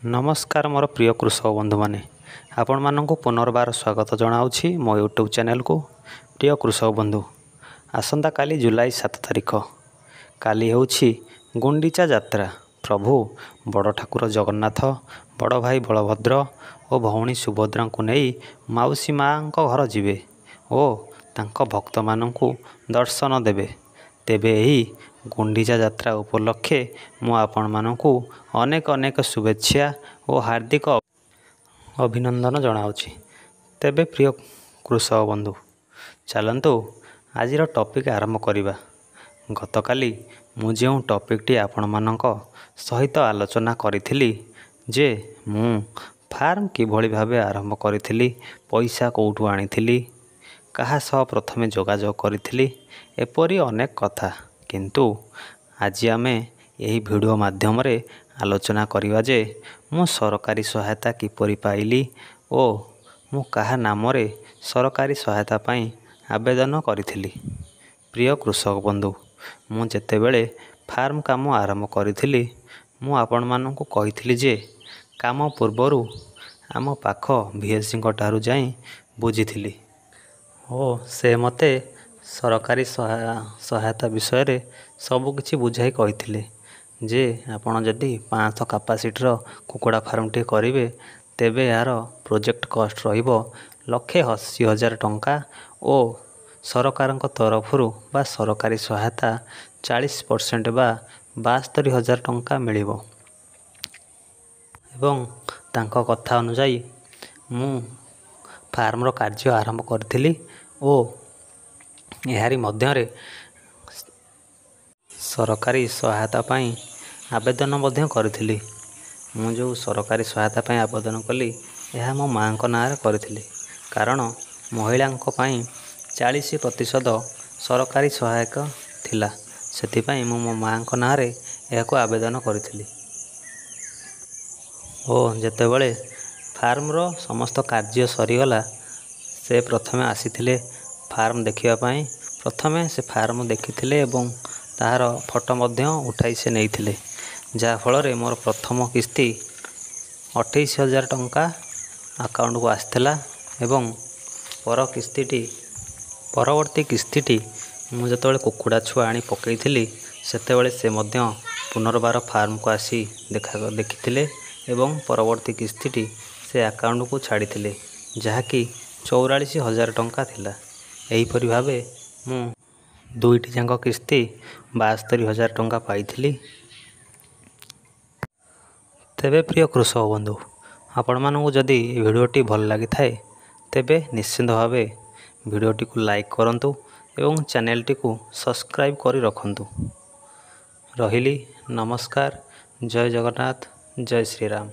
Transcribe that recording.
नमस्कार मोर प्रिय कृषक बंधु माने आपण मानक पुनर्बार स्वागत जनाऊँगी मो यूट्यूब चैनल को। प्रिय कृषक बंधु, आसंता काली जुलाई 7 तारिख काली होछि गुंडीचा यात्रा। प्रभु बड़ ठाकुर जगन्नाथ, बड़ भाई बलभद्र और भौणी सुभद्रा को नहीं माउसी माँ घर जीवे और तांको भक्त माननकु दर्शन देवे। तेबे यही गुंडीचा यात्रा उपलक्षे मु आपण माननकु अनेक अनेक शुभेच्छा और हार्दिक अभिनंदन जनाऊँगी। तेबे प्रिय कृषक बंधु, चलतु आज टॉपिक आरंभ करिबा। गतकाली मु जो टॉपिकटी आपण मानक सहित आलोचना करिथिली जे मु फार्म किभଳି भाबे आरंभ करिथिली, पैसा कोठू आनिथिली, कहा सह प्रथमे जोगाजोग करिथिली, एपरी अनेक कथा। किंतु आज आमे यही वीडियो माध्यम रे आलोचना करिबा जे मु सरकारी सहायता किपरि पाइली और मु कहा नाम रे सरकारी सहायता पाई आवेदन करिथिली। प्रिय कृषक बंधु, मु जेतेबेले फार्म काम आरंभ करिथिली मु आपण माननकु कहिथिली जे काम पूर्वरु आम पाख VSC ठारू जाई बुझिथिली और से मते सरकारी सहायता विषय रे सब किछि बुझाई कहिथिले जे आपण जदि 500 कैपेसिटीर कुकुड़ा फार्म टे करिवे तेबे यार प्रोजेक्ट कॉस्ट रहिबो 1,80,000 टंका और सरकार तरफरु बा सरकारी सहायता 40% बा 72,000 टंका मिलिबो। एवं तांको कथा अनुसार मु फार्मर कार्य आरंभ करथिली और यारी मध्य सरकारी सहायता पाई आवेदन मध्य करथिली। मु जो सरकारी सहायता पाई आवेदन कली यह मो माँ को नाम करथिली, कारण महिला पाई 40% सरकारी सहायक थिला। सेथिपाई मु मो माँ को नाम रे यह आवेदन करथिली और जेतेबेले फार्मर समस्त कार्य सरीगला से प्रथमे आसीथिले फार्म देखिया पाई। प्रथमे से फार्म देखिथिले एवं तार फोटो मध्य उठाई से नैथिले, जहा फल रे मोर प्रथम किस्ती 28,000 टंका अकाउंट को आसथिला एवं परवर्ती किस्तीटी मु जेतेबेले कुकुड़ा छुआ आनी पकईथिली सेतेबेले से मध्य पुनर्बार फार्म को आसी देखिथिले एवं परवर्ती किस्तीटी से अकाउंट को छाड़िथिले, जहाँकि 44,000 टंका थिला। एहीपरि भाबे मु दुईटी जाक किस्ती 72,000 टंका पाइथिली। तेबे प्रिय कृषक बंधु, आपण मानकु जदि वीडियोटी भल लगी थाए तेबे निश्चिंत भावे वीडियोटी को लाइक करंतु एवं चैनलटी को सब्सक्राइब करी रखंतु। रहिली नमस्कार। जय जगन्नाथ, जय श्री राम।